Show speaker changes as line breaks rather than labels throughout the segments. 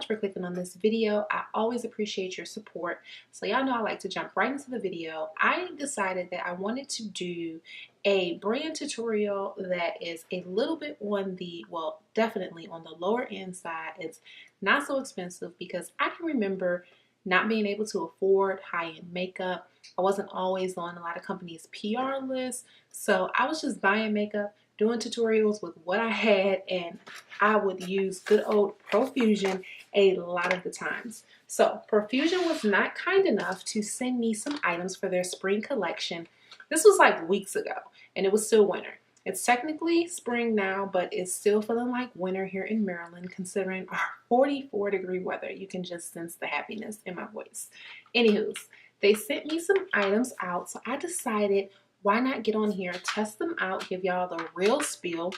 much for clicking on this video. I always appreciate your support. So y'all know I like to jump right into the video. I decided that I wanted to do a brand tutorial that is a little bit on the, well, definitely on the lower end side. It's not so expensive because I can remember not being able to afford high-end makeup. I wasn't always on a lot of companies' PR lists, so I was just buying makeup, doing tutorials with what I had, and I would use good old Profusion a lot of the times. So Profusion was not kind enough to send me some items for their spring collection. This was like weeks ago, and it was still winter. It's technically spring now, but it's still feeling like winter here in Maryland, considering our 44-degree weather. You can just sense the happiness in my voice. Anywho's, they sent me some items out, so I decided, why not get on here, test them out, give y'all the real spiel.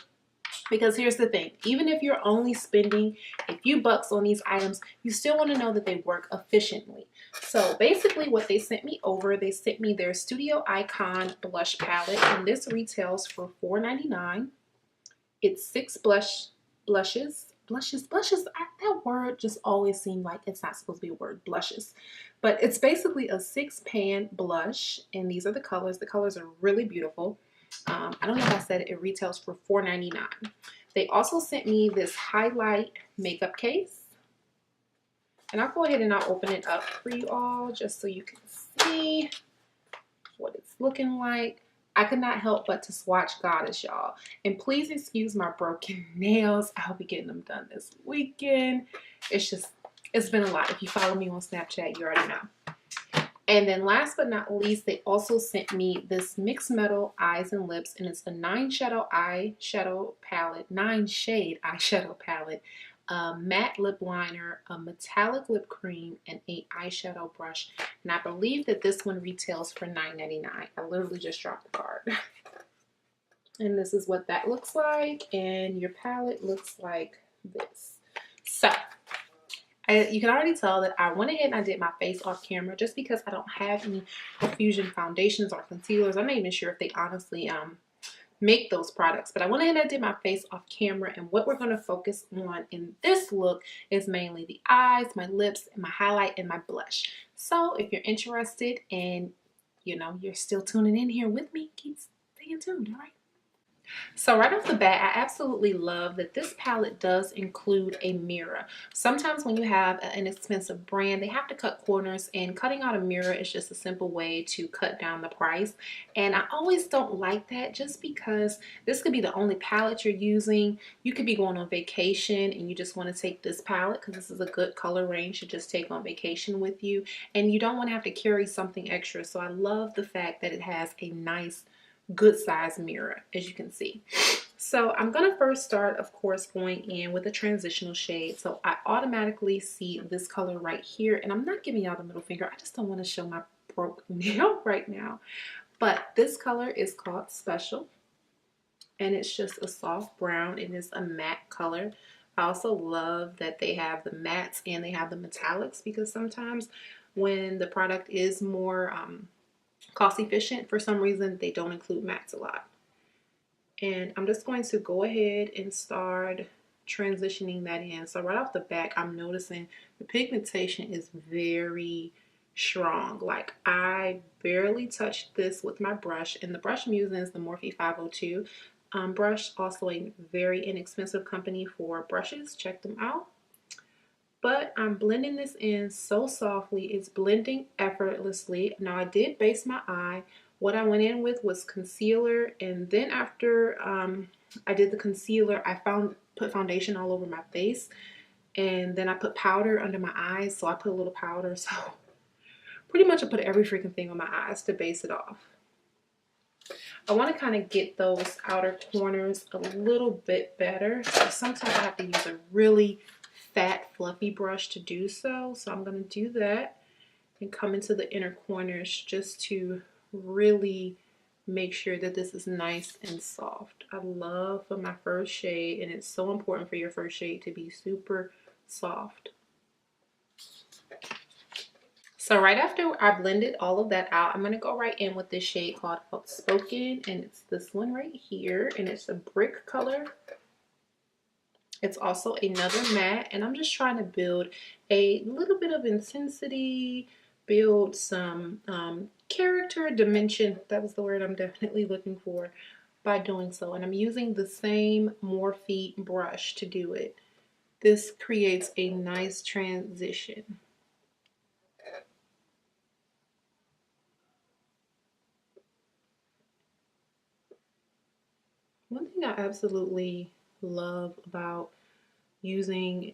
Because here's the thing, even if you're only spending a few bucks on these items, you still want to know that they work efficiently. So basically what they sent me over, they sent me their Studio Icon blush palette, and this retails for $4.99. It's 6 blushes. That word just always seemed like it's not supposed to be a word, blushes. But it's basically a 6-pan blush, and these are the colors. The colors are really beautiful. I don't know if I said it retails for $4.99. They also sent me this highlight makeup case. And I'll go ahead and I'll open it up for you all just so you can see what it's looking like. I could not help but to swatch Goddess, y'all. And please excuse my broken nails. I'll be getting them done this weekend. It's been a lot. If you follow me on Snapchat, you already know. And then last but not least, they also sent me this Mixed Metal Eyes and Lips, and it's a 9-shade eyeshadow palette, matte lip liner, a metallic lip cream, and a eyeshadow brush. And I believe that this one retails for $9.99. I literally just dropped the card. And this is what that looks like, and your palette looks like this. So you can already tell that I went ahead and I did my face off camera just because I don't have any Profusion foundations or concealers. I'm not even sure if they honestly make those products, but I went ahead and I did my face off camera, and what we're going to focus on in this look is mainly the eyes, my lips, and my highlight and my blush. So if you're interested and you're still tuning in here with me, keep staying tuned, all right? So right off the bat, I absolutely love that this palette does include a mirror. Sometimes when you have an inexpensive brand, they have to cut corners, and cutting out a mirror is just a simple way to cut down the price. And I always don't like that, just because this could be the only palette you're using. You could be going on vacation and you just want to take this palette because this is a good color range to just take on vacation with you, and you don't want to have to carry something extra. So I love the fact that it has a nice good size mirror, as you can see. So I'm gonna first start, of course, going in with a transitional shade. So I automatically see this color right here, and I'm not giving y'all the middle finger. I just don't want to show my broke nail right now. But this color is called Special, and it's just a soft brown. It is a matte color. I also love that they have the mattes and they have the metallics, because sometimes when the product is more cost efficient, for some reason they don't include mattes a lot. And I'm just going to go ahead and start transitioning that in. So right off the bat, I'm noticing the pigmentation is very strong. Like, I barely touched this with my brush, and the brush I'm using is the Morphe 502 brush, also a very inexpensive company for brushes. Check them out. But I'm blending this in so softly. It's blending effortlessly. Now, I did base my eye. What I went in with was concealer, and then after I did the concealer, I put foundation all over my face, and then I put powder under my eyes. So I put a little powder. So pretty much I put every freaking thing on my eyes to base it off. I want to kind of get those outer corners a little bit better. So sometimes I have to use a really fat fluffy brush to do so. So I'm going to do that and come into the inner corners just to really make sure that this is nice and soft. I love for my first shade, and it's so important for your first shade to be super soft. So right after I blended all of that out, I'm going to go right in with this shade called Outspoken, and it's this one right here, and it's a brick color. It's also another matte, and I'm just trying to build a little bit of intensity, build some character, dimension. That was the word I'm definitely looking for by doing so. And I'm using the same Morphe brush to do it. This creates a nice transition. One thing I absolutely love about using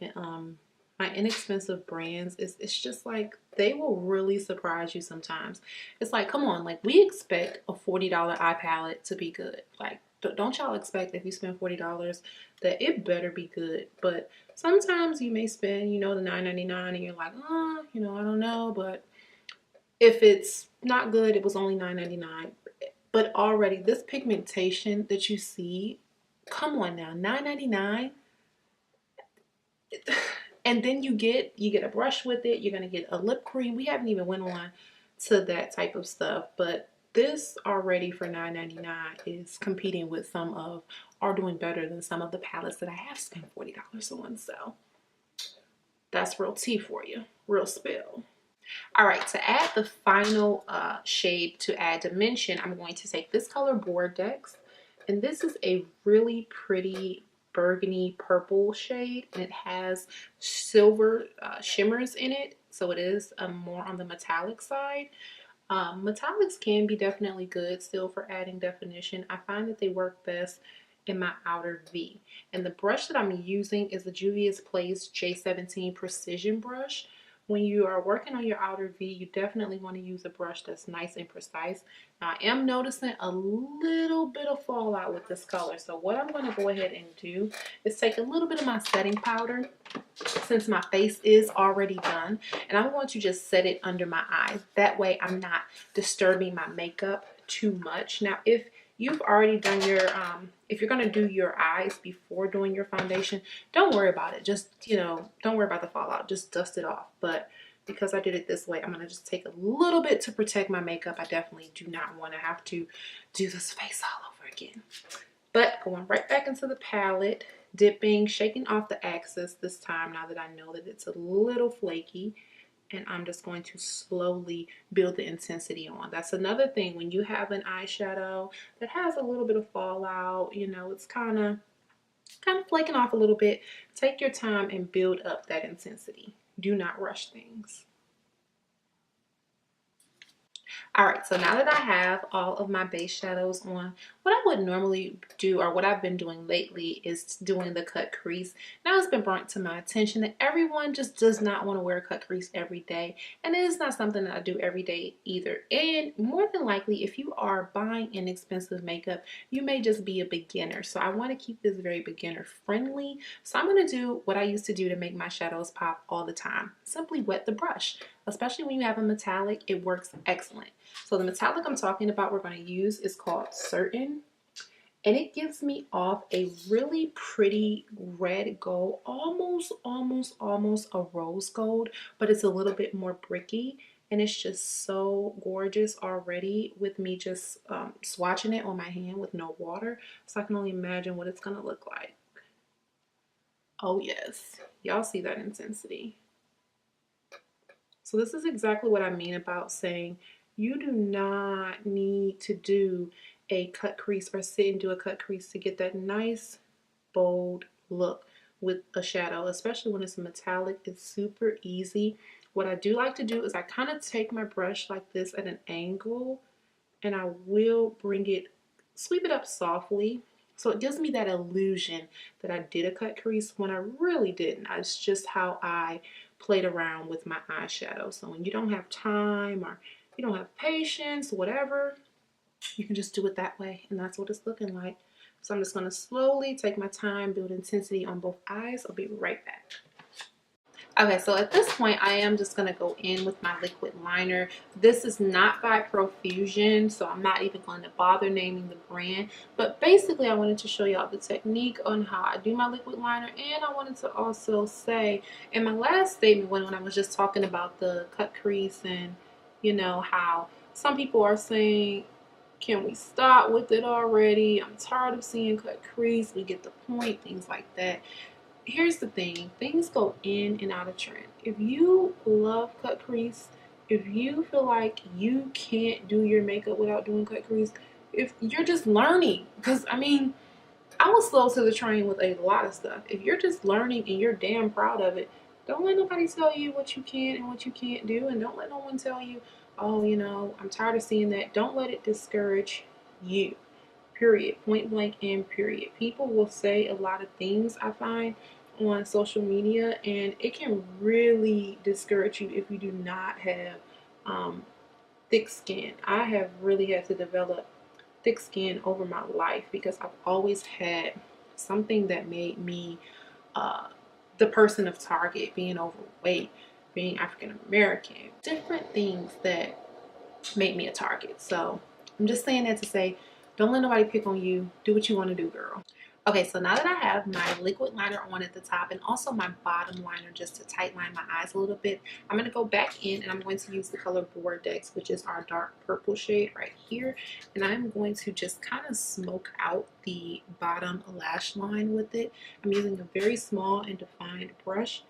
my inexpensive brands is it's just like they will really surprise you sometimes. It's like, come on, like we expect a $40 eye palette to be good. Like, don't y'all expect if you spend $40 that it better be good. But sometimes you may spend, you know, the $9.99 and you're like, oh, you know, I don't know. But if it's not good, it was only $9.99. But already this pigmentation that you see, come on now, $9.99. And then you get a brush with it. You're gonna get a lip cream. We haven't even went on to that type of stuff, but this already for $9.99 is competing with some of, or doing better than some of the palettes that I have spent $40 on. So that's real tea for you, real spill. All right, to add the final shade to add dimension, I'm going to take this color Bordeaux, and this is a really pretty burgundy purple shade, and it has silver shimmers in it, so it is more on the metallic side. Metallics can be definitely good still for adding definition. I find that they work best in my outer V. And the brush that I'm using is the Juvia's Place J17 Precision brush. When you are working on your outer V, you definitely want to use a brush that's nice and precise. Now, I am noticing a little bit of fallout with this color. So what I'm going to go ahead and do is take a little bit of my setting powder, since my face is already done, and I'm going to just set it under my eyes. That way I'm not disturbing my makeup too much. Now, if you've already done your, if you're going to do your eyes before doing your foundation, don't worry about it. Just, you know, don't worry about the fallout. Just dust it off. But because I did it this way, I'm going to just take a little bit to protect my makeup. I definitely do not want to have to do this face all over again. But going right back into the palette, dipping, shaking off the excess this time now that I know that it's a little flaky. And I'm just going to slowly build the intensity on. That's another thing when you have an eyeshadow that has a little bit of fallout, you know, it's kind of flaking off a little bit. Take your time and build up that intensity. Do not rush things. Alright, so now that I have all of my base shadows on, what I would normally do, or what I've been doing lately, is doing the cut crease. Now it's been brought to my attention that everyone just does not want to wear a cut crease every day, and it is not something that I do every day either. And more than likely, if you are buying inexpensive makeup, you may just be a beginner. So I want to keep this very beginner friendly. So I'm going to do what I used to do to make my shadows pop all the time. Simply wet the brush. Especially when you have a metallic, it works excellent. So the metallic I'm talking about we're going to use is called Certain. And it gives me off a really pretty red gold, almost a rose gold, but it's a little bit more bricky. And it's just so gorgeous already with me just swatching it on my hand with no water. So I can only imagine what it's going to look like. Oh yes, y'all see that intensity. So this is exactly what I mean about saying you do not need to do a cut crease or sit and do a cut crease to get that nice, bold look with a shadow, especially when it's a metallic. It's super easy. What I do like to do is I kind of take my brush like this at an angle, and I will bring it, sweep it up softly. So it gives me that illusion that I did a cut crease when I really didn't. It's just how I played around with my eyeshadow. So when you don't have time or you don't have patience, whatever, you can just do it that way, and that's what it's looking like. So I'm just going to slowly take my time, build intensity on both eyes. I'll be right back. Okay, so at this point, I am just going to go in with my liquid liner. This is not by Profusion, so I'm not even going to bother naming the brand. But basically, I wanted to show y'all the technique on how I do my liquid liner. And I wanted to also say, in my last statement, when I was just talking about the cut crease and, you know, how some people are saying, can we stop with it already? I'm tired of seeing cut crease. We get the point, things like that. here's the thing, things go in and out of trend. If you love cut crease, if you feel like you can't do your makeup without doing cut crease, if you're just learning, because I mean, I was slow to the train with a lot of stuff. If you're just learning and you're damn proud of it, don't let nobody tell you what you can and what you can't do, and don't let no one tell you, oh, you know, I'm tired of seeing that. Don't let it discourage you. Period. Point blank and period. People will say a lot of things, I find, on social media, and it can really discourage you if you do not have thick skin. I have really had to develop thick skin over my life because I've always had something that made me the person of target, being overweight, being African American, different things that made me a target. So I'm just saying that to say, don't let nobody pick on you. Do what you want to do, girl. Okay, so now that I have my liquid liner on at the top and also my bottom liner just to tight line my eyes a little bit, I'm going to go back in and I'm going to use the color Vortex, which is our dark purple shade right here. And I'm going to just kind of smoke out the bottom lash line with it. I'm using a very small and defined brush.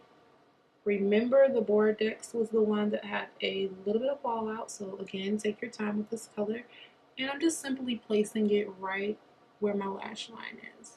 Remember, the Vortex was the one that had a little bit of fallout, so again, take your time with this color. And I'm just simply placing it right where my lash line is.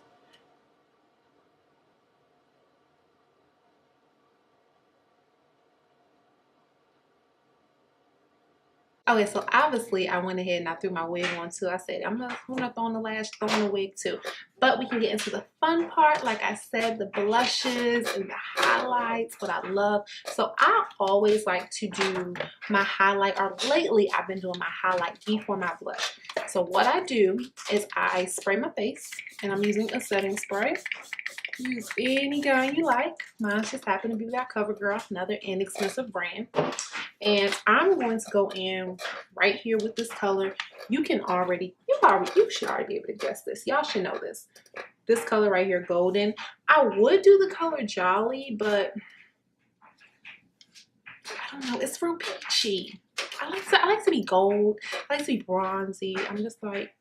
Okay, so obviously I went ahead and I threw my wig on too. I said, I'm not throwing the lash, throwing the wig too. But we can get into the fun part. Like I said, the blushes and the highlights, what I love. So I always like to do my highlight, or lately I've been doing my highlight before my blush. So what I do is I spray my face, and I'm using a setting spray. Use any kind you like. Mine just happened to be that CoverGirl, another inexpensive brand. And I'm going to go in right here with this color. You should already be able to guess this. Y'all should know this. This color right here, golden. I would do the color Jolly, but I don't know. It's real peachy. I like to be gold. I like to be bronzy. I'm just like,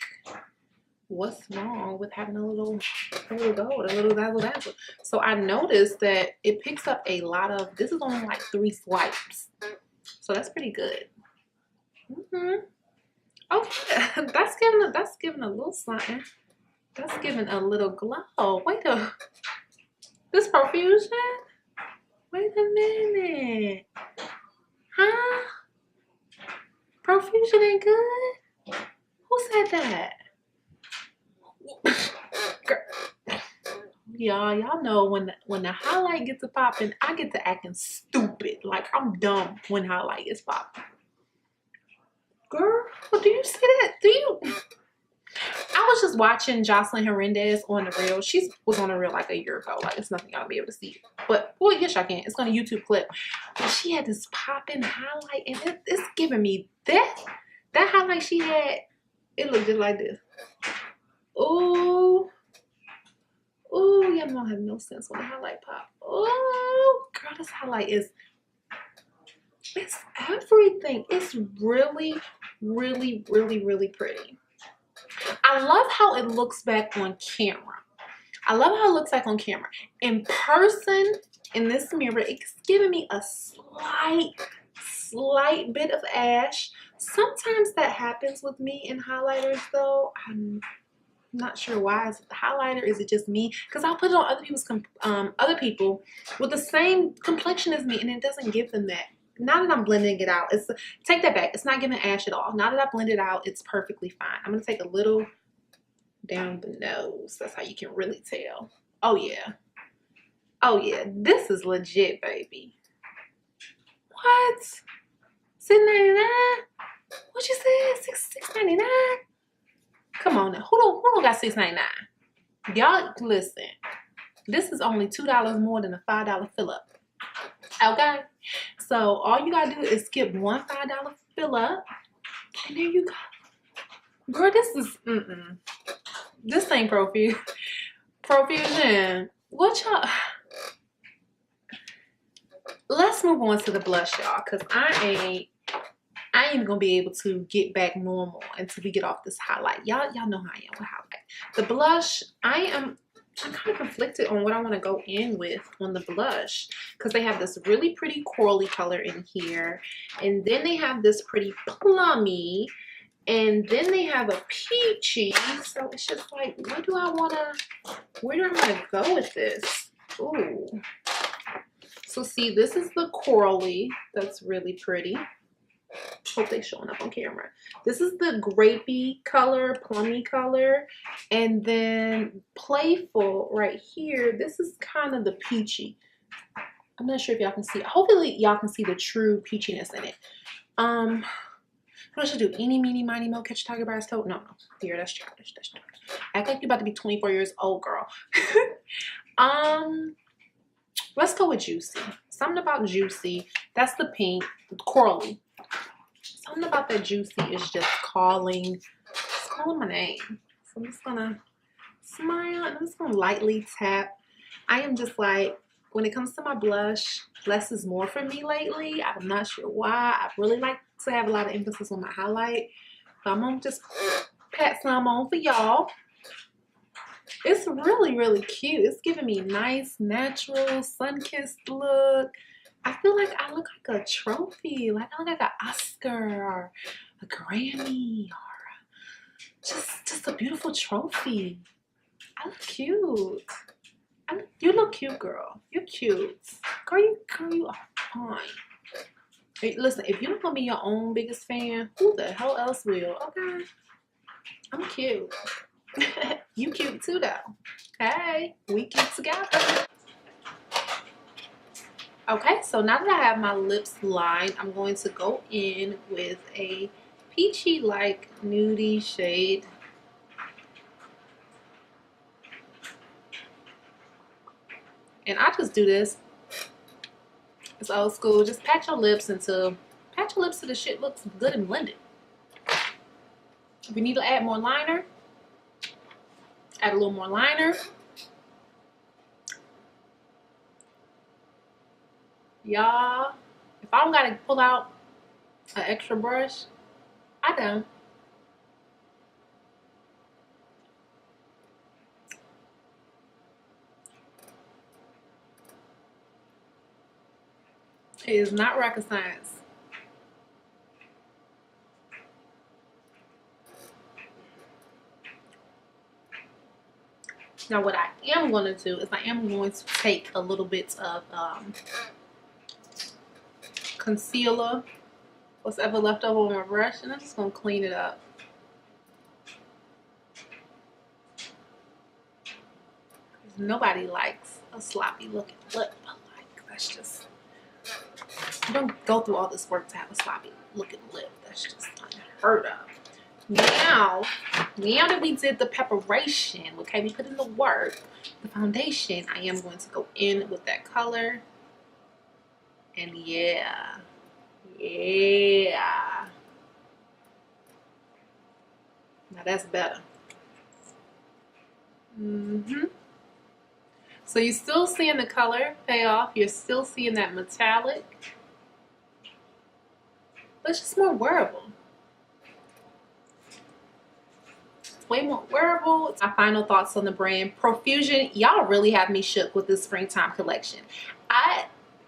what's wrong with having a little gold, a little dazzle dazzle? So I noticed that it picks up a lot of, this is only like 3 swipes. So that's pretty good. Okay, that's giving a little something. That's giving a little glow. This Profusion? Wait a minute. Huh? Profusion ain't good? Who said that? Y'all know when the highlight gets to popping, I get to acting stupid. Like I'm dumb when highlight is popping. Girl, do you see that? I was just watching Jocelyn Hernandez on the reel. She was on the reel like a year ago. Like, it's nothing y'all be able to see. But, well, yes, y'all can. It's on a YouTube clip. But she had this popping highlight, and it's giving me that highlight she had. It looked just like this. Ooh. Ooh, y'all don't have no sense when the highlight pop. Ooh, girl, this highlight it's everything. It's really, really, really, really pretty. I love how it looks back on camera. I love how it looks like on camera. In person, in this mirror, it's giving me a slight bit of ash. Sometimes that happens with me in highlighters though. I'm not sure why. Is it the highlighter? Is it just me? Because I'll put it on other people with the same complexion as me, and it doesn't give them that. Now that I'm blending it out, take that back. It's not giving ash at all. Now that I blend it out, it's perfectly fine. I'm gonna take a little down the nose. That's how you can really tell. Oh yeah. Oh yeah. This is legit, baby. What? $6.99? What you said? $6.99? Come on now. Who don't got $6.99? Y'all listen. This is only $2 more than a $5 fill up. Okay? So all you gotta do is skip one $5 fill up. And there you go. Girl, this is this ain't Profusion. What y'all? Let's move on to the blush, y'all, because I ain't gonna be able to get back normal until we get off this highlight. Y'all know how I am with highlight. The blush, I'm kind of conflicted on what I want to go in with on the blush, because they have this really pretty corally color in here, and then they have this pretty plummy, and then they have a peachy. So it's just like, where do I want to go with this? Ooh. So see, this is the corally that's really pretty. Hope they're showing up on camera. This is the grapey color, plummy color, and then playful right here. This is kind of the peachy. I'm not sure if y'all can see. Hopefully y'all can see the true peachiness in it. What else should I do? Eeny, meeny, miny, mo, catch a tiger by his toe? No, dear, that's childish. That's childish. Act like you're about to be 24 years old, girl. Let's go with Juicy. Something about Juicy. That's the pink, corally. Something about that Juicy is just calling my name. So I'm just gonna smile and I'm just gonna lightly tap. I am just like, when it comes to my blush, less is more for me lately. I'm not sure why. I really like to have a lot of emphasis on my highlight. So I'm gonna just pat some on for y'all. It's really, really cute. It's giving me nice, natural, sun-kissed look. I feel like I look like a trophy. Like I look like an Oscar or a Grammy or just a beautiful trophy. I look cute. You look cute, girl. You're cute. Girl, you are fine. Hey, listen, if you don't want to be your own biggest fan, who the hell else will? Okay. I'm cute. You cute too, though. Hey, we cute together. Okay, so now that I have my lips lined, I'm going to go in with a peachy like nudie shade. And I just do this. It's old school. Just pat your lips until the shit looks good and blended. If you need to add more liner, add a little more liner. Y'all, if I don't gotta pull out an extra brush, I don't. It is not rocket science. Now what I am going to do is I am going to take a little bit of concealer, what's ever left over on my brush, and I'm just going to clean it up. Nobody likes a sloppy looking lip. Like, that's just, you don't go through all this work to have a sloppy looking lip. That's just unheard of. Now that we did the preparation, okay, we put in the work, the foundation, I am going to go in with that color. And yeah. Now that's better. So you're still seeing the color pay off. You're still seeing that metallic. But it's just more wearable. It's way more wearable. My final thoughts on the brand. Profusion, y'all really have me shook with this springtime collection.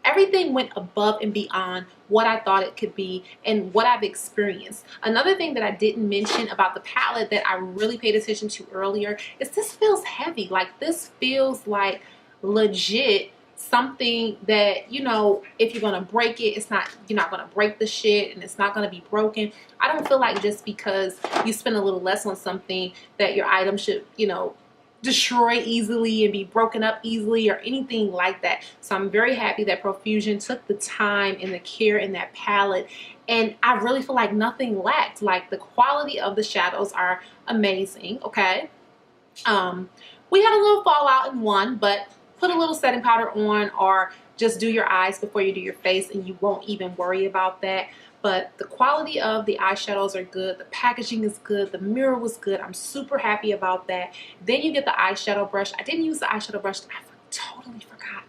Everything went above and beyond what I thought it could be and what I've experienced. Another thing that I didn't mention about the palette that I really paid attention to earlier is this feels heavy. Like this feels like legit something that, you know, if you're gonna break it, you're not gonna break the shit and it's not gonna be broken. I don't feel like just because you spend a little less on something that your item should, you know, destroy easily and be broken up easily or anything like that. So I'm very happy that Profusion took the time and the care in that palette, and I really feel like nothing lacked. Like the quality of the shadows are amazing. Okay, we had a little fallout in one, but put a little setting powder on or just do your eyes before you do your face and you won't even worry about that. But the quality of the eyeshadows are good. The packaging is good. The mirror was good. I'm super happy about that. Then you get the eyeshadow brush. I didn't use the eyeshadow brush. I totally forgot.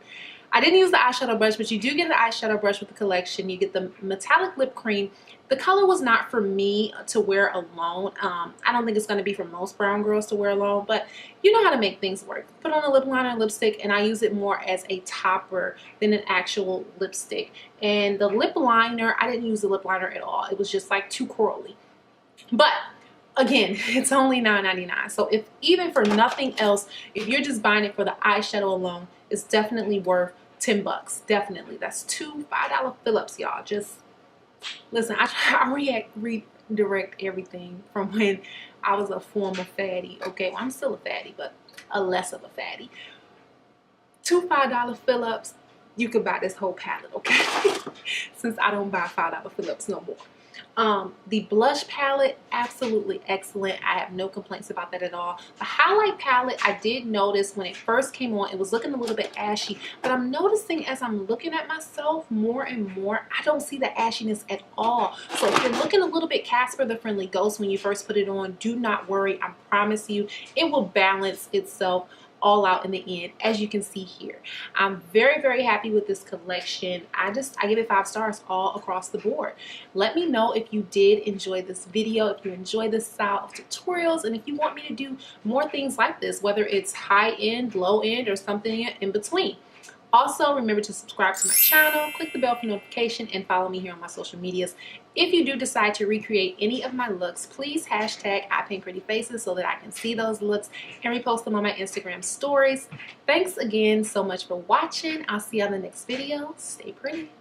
I didn't use the eyeshadow brush, but you do get the eyeshadow brush with the collection. You get the metallic lip cream the color was not for me to wear alone. I don't think it's going to be for most brown girls to wear alone, but you know how to make things work. Put on a lip liner and lipstick, and I use it more as a topper than an actual lipstick. And the lip liner, I didn't use the lip liner at all. It was just like too curly. But again, it's only $9.99. So if even for nothing else, if you're just buying it for the eyeshadow alone, it's definitely worth 10 bucks. Definitely. That's two $5 fill-ups, y'all. Just listen, I redirect everything from when I was a former fatty. Okay, well, I'm still a fatty, but a less of a fatty. Two $5 fill-ups, you could buy this whole palette, okay? Since I don't buy $5 fill-ups no more. The blush palette, absolutely excellent. I have no complaints about that at all. The highlight palette, I did notice when it first came on, it was looking a little bit ashy, but I'm noticing as I'm looking at myself more and more, I don't see the ashiness at all. So if you're looking a little bit Casper the Friendly Ghost when you first put it on, do not worry. I promise you, it will balance itself all out in the end, as you can see here. I'm very, very happy with this collection. I give it 5 stars all across the board. Let me know if you did enjoy this video, if you enjoy this style of tutorials, and if you want me to do more things like this, whether it's high end, low end, or something in between. Also, remember to subscribe to my channel, click the bell for notification, and follow me here on my social medias. If you do decide to recreate any of my looks, please hashtag Ipaintprettyfaces so that I can see those looks and repost them on my Instagram stories. Thanks again so much for watching. I'll see you on the next video. Stay pretty.